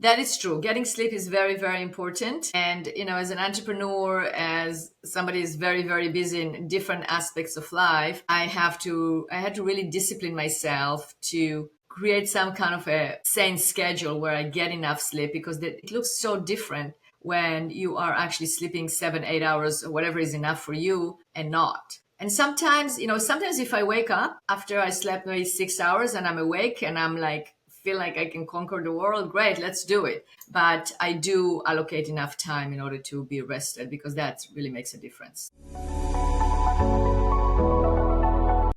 That is true. Getting sleep is very, very important. And, as an entrepreneur, as somebody is very, very busy in different aspects of life, I had to really discipline myself to create some kind of a sane schedule where I get enough sleep, because it looks so different when you are actually sleeping 7, 8 hours or whatever is enough for you and not. And sometimes if I wake up after I slept maybe 6 hours and I'm awake and I'm like, feel like I can conquer the world, great, let's do it. But I do allocate enough time in order to be rested, because that really makes a difference.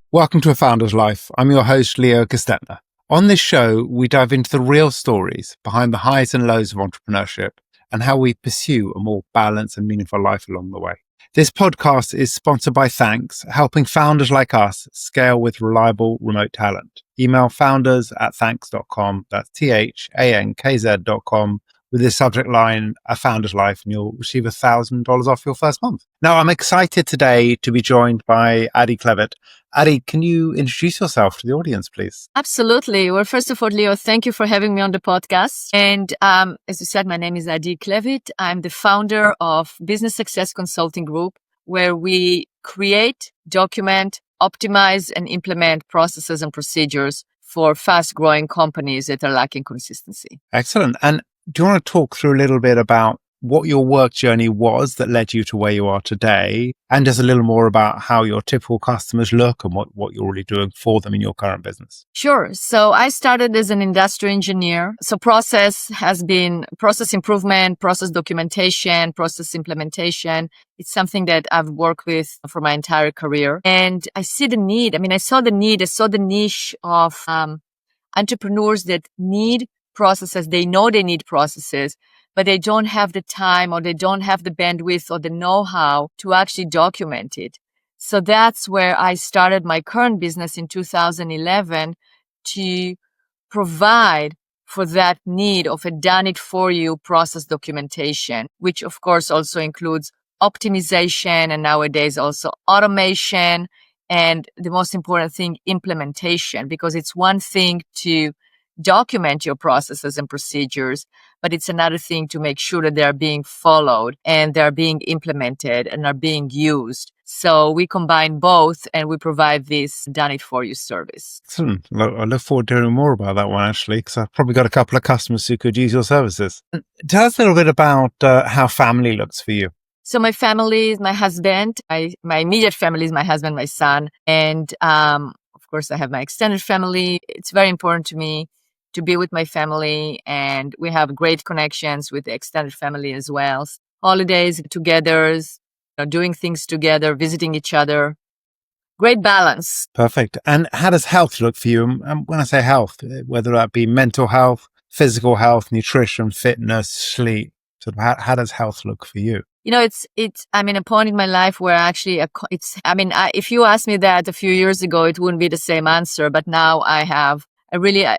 Welcome to A Founder's Life. I'm your host, Leo Costetner. On this show, we dive into the real stories behind the highs and lows of entrepreneurship and how we pursue a more balanced and meaningful life along the way. This podcast is sponsored by Thankz, helping founders like us scale with reliable remote talent. Email founders@thankz.com, that's THANKZ.com, with the subject line, A Founder's Life, and you'll receive $1,000 off your first month. Now, I'm excited today to be joined by Adi Klevit. Adi, can you introduce yourself to the audience, please? Absolutely. Well, first of all, Leo, thank you for having me on the podcast. And as you said, my name is Adi Klevit. I'm the founder of Business Success Consulting Group, where we create, document, optimize, and implement processes and procedures for fast-growing companies that are lacking consistency. Excellent. And do you want to talk through a little bit about what your work journey was that led you to where you are today, and just a little more about how your typical customers look and what you're really doing for them in your current business? Sure. So I started as an industrial engineer. So process has been process improvement, process documentation, process implementation. It's something that I've worked with for my entire career. And I see the need. I saw the need. I saw the niche of entrepreneurs that need processes. They know they need processes, but they don't have the time, or they don't have the bandwidth or the know-how to actually document it. So that's where I started my current business in 2011, to provide for that need of a done-it-for-you process documentation, which of course also includes optimization, and nowadays also automation, and the most important thing, implementation, because it's one thing to document your processes and procedures, but it's another thing to make sure that they are being followed and they're being implemented and are being used. So we combine both, and we provide this done-it-for-you service. Excellent. I look forward to hearing more about that one, actually, because I've probably got a couple of customers who could use your services. Tell us a little bit about how family looks for you. So my family is my husband. My immediate family is my husband, my son, and of course I have my extended family. It's very important to me to be with my family, and we have great connections with the extended family as well. Holidays together, doing things together, visiting each other. Great balance. Perfect. And how does health look for you? And when I say health, whether that be mental health, physical health, nutrition, fitness, sleep, sort of how does health look for you? It's a point in my life where actually if you asked me that a few years ago, it wouldn't be the same answer. But now I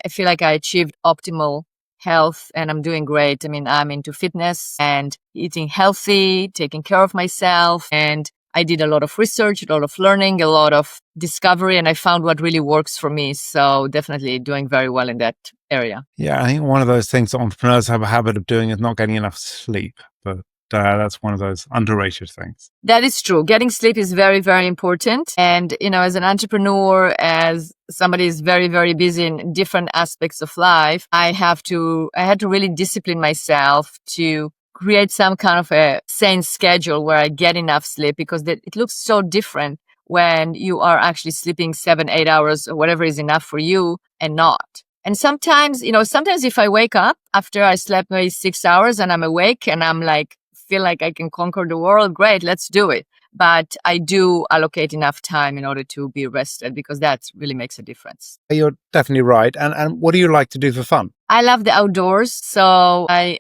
feel like I achieved optimal health, and I'm doing great. I'm into fitness and eating healthy, taking care of myself. And I did a lot of research, a lot of learning, a lot of discovery, and I found what really works for me. So definitely doing very well in that area. Yeah, I think one of those things that entrepreneurs have a habit of doing is not getting enough sleep. But that's one of those underrated things. That is true. Getting sleep is very, very important. And, as an entrepreneur, as somebody is very, very busy in different aspects of life, I had to really discipline myself to create some kind of a sane schedule where I get enough sleep, because it looks so different when you are actually sleeping 7, 8 hours or whatever is enough for you and not. And sometimes if I wake up after I slept maybe 6 hours and I'm awake and I'm like, feel like I can conquer the world, great, let's do it. But I do allocate enough time in order to be rested, because that really makes a difference. You're definitely right. And what do you like to do for fun? I love the outdoors. So I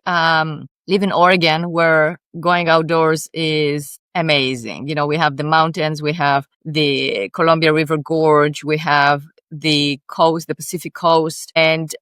live in Oregon, where going outdoors is amazing. We have the mountains, we have the Columbia River Gorge, we have the coast, the Pacific coast, and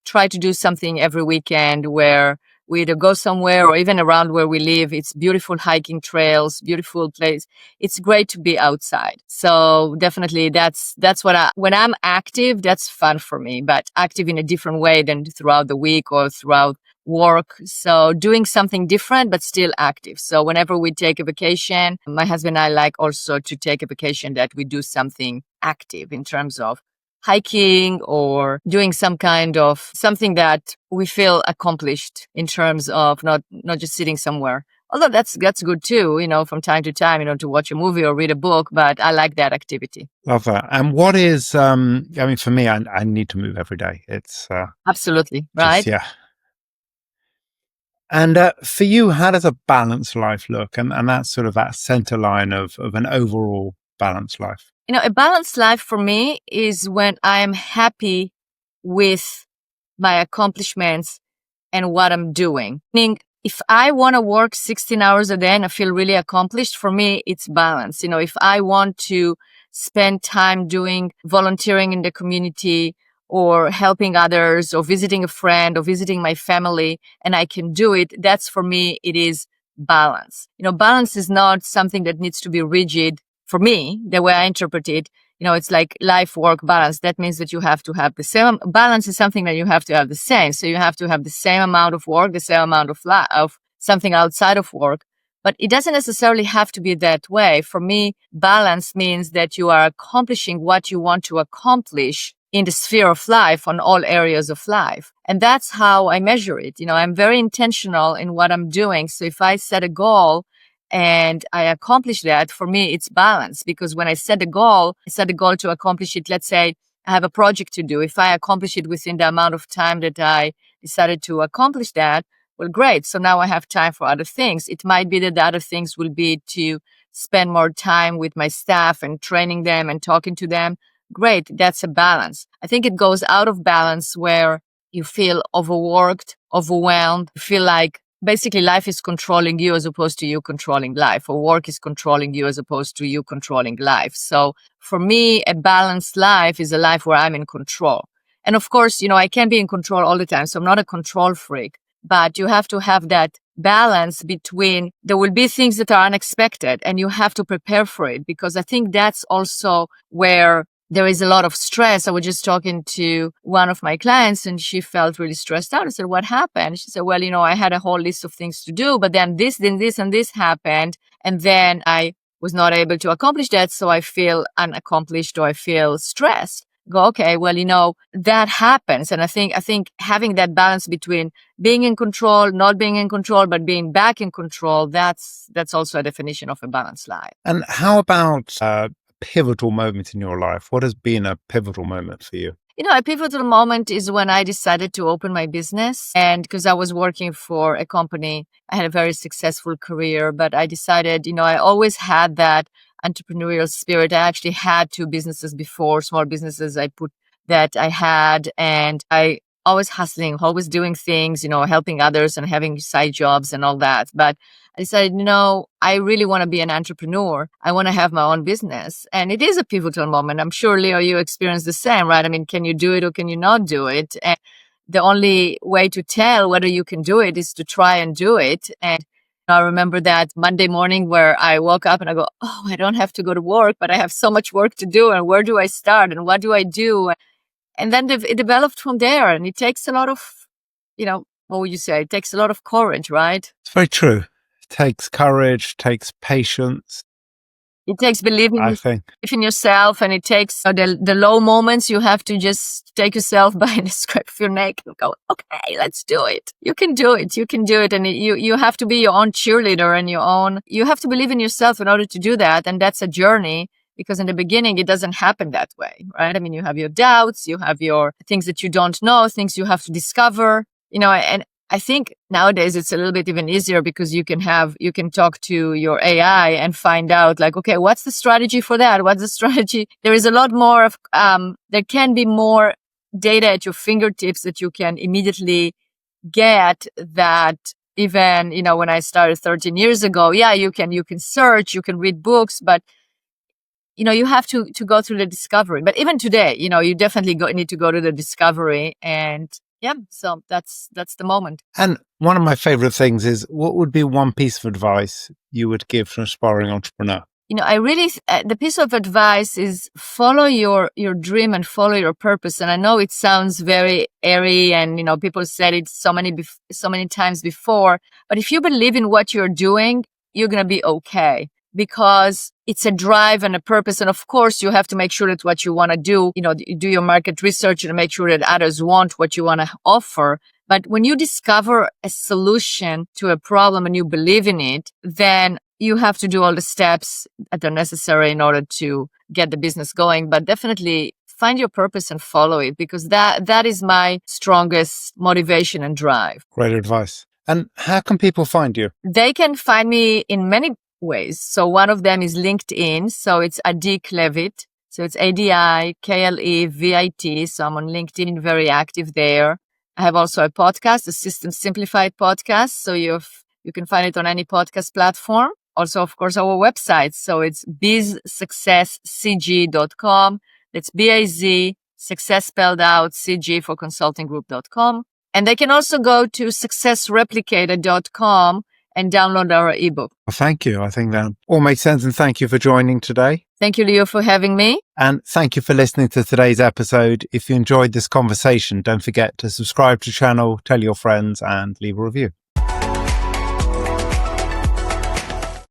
try to do something every weekend where we either go somewhere or even around where we live. It's beautiful hiking trails, beautiful place. It's great to be outside. So definitely that's what when I'm active, that's fun for me, but active in a different way than throughout the week or throughout work. So doing something different, but still active. So whenever we take a vacation, my husband and I like also to take a vacation that we do something active in terms of hiking or doing some kind of something that we feel accomplished in terms of not just sitting somewhere. Although that's good too, from time to time, to watch a movie or read a book, but I like that activity. Love that. And what is, for me, I need to move every day. It's absolutely right. Yeah. And for you, how does a balanced life look? And that's sort of that center line of an overall balanced life. A balanced life for me is when I'm happy with my accomplishments and what I'm doing. Meaning, if I want to work 16 hours a day and I feel really accomplished, for me, it's balance. If I want to spend time doing volunteering in the community or helping others or visiting a friend or visiting my family and I can do it, that's for me, it is balance. Balance is not something that needs to be rigid. For me, the way I interpret it, it's like life-work balance. That means that you have to have the same balance is something that you have to have the same. So you have to have the same amount of work, the same amount of something outside of work. But it doesn't necessarily have to be that way. For me, balance means that you are accomplishing what you want to accomplish in the sphere of life, on all areas of life. And that's how I measure it. I'm very intentional in what I'm doing. So if I set a goal and I accomplish that, for me, it's balance. Because when I set a goal to accomplish it. Let's say I have a project to do. If I accomplish it within the amount of time that I decided to accomplish that, well, great. So now I have time for other things. It might be that the other things will be to spend more time with my staff and training them and talking to them. Great. That's a balance. I think it goes out of balance where you feel overworked, overwhelmed, you feel like basically life is controlling you as opposed to you controlling life, or work is controlling you as opposed to you controlling life. So for me, a balanced life is a life where I'm in control. And of course, I can't be in control all the time. So I'm not a control freak, but you have to have that balance between there will be things that are unexpected and you have to prepare for it, because I think that's also where there is a lot of stress. I was just talking to one of my clients and she felt really stressed out. I said, what happened? She said, well, I had a whole list of things to do, but then this and this happened. And then I was not able to accomplish that. So I feel unaccomplished or I feel stressed. Go, okay, well, that happens. And I think having that balance between being in control, not being in control, but being back in control, that's also a definition of a balanced life. And how about pivotal moment in your life? What has been a pivotal moment for you? A pivotal moment is when I decided to open my business. And because I was working for a company, I had a very successful career, but I decided, I always had that entrepreneurial spirit. I actually had 2 businesses before, small businesses that I had, and I always hustling, always doing things, helping others and having side jobs and all that. But I decided, I really want to be an entrepreneur. I want to have my own business. And it is a pivotal moment. I'm sure, Leo, you experience the same, right? I mean, can you do it or can you not do it? And the only way to tell whether you can do it is to try and do it. And I remember that Monday morning where I woke up and I go, oh, I don't have to go to work, but I have so much work to do. And where do I start? And what do I do? And then it developed from there. And it takes a lot of, what would you say? It takes a lot of courage, right? It's very true. It takes courage, takes patience. It takes believing in yourself, and it takes the low moments. You have to just take yourself by the scruff of your neck and go, okay, let's do it. You can do it. You can do it. And you have to be your own cheerleader and you have to believe in yourself in order to do that. And that's a journey, because in the beginning, it doesn't happen that way, right? I mean, you have your doubts, you have your things that you don't know, things you have to discover, and I think nowadays it's a little bit even easier because you can talk to your AI and find out like, okay, what's the strategy for that? What's the strategy? There is a lot more of, there can be more data at your fingertips that you can immediately get that even, when I started 13 years ago, you can search, you can read books, but you have to go through the discovery. But even today, you definitely need to go to the discovery and yeah, so that's the moment. And one of my favorite things is, what would be one piece of advice you would give to an aspiring entrepreneur? I really, the piece of advice is follow your dream and follow your purpose. And I know it sounds very airy and, people said it so many times before, but if you believe in what you're doing, you're going to be okay, because it's a drive and a purpose. And of course, you have to make sure that what you want to do, you do your market research and make sure that others want what you want to offer. But when you discover a solution to a problem and you believe in it, then you have to do all the steps that are necessary in order to get the business going. But definitely find your purpose and follow it, because that is my strongest motivation and drive. Great advice. And how can people find you? They can find me in many ways. So one of them is LinkedIn. So it's Adi Klevit. So it's ADI-KLEVIT. So I'm on LinkedIn, very active there. I have also a podcast, a System Simplified podcast. So you can find it on any podcast platform. Also, of course, our website. So it's bizsuccesscg.com. That's B-I-Z, success spelled out, CG for consultinggroup.com. And they can also go to successreplicator.com and download our ebook. Well, thank you. I think that all makes sense. And thank you for joining today. Thank you, Leo, for having me. And thank you for listening to today's episode. If you enjoyed this conversation, don't forget to subscribe to the channel, tell your friends, and leave a review.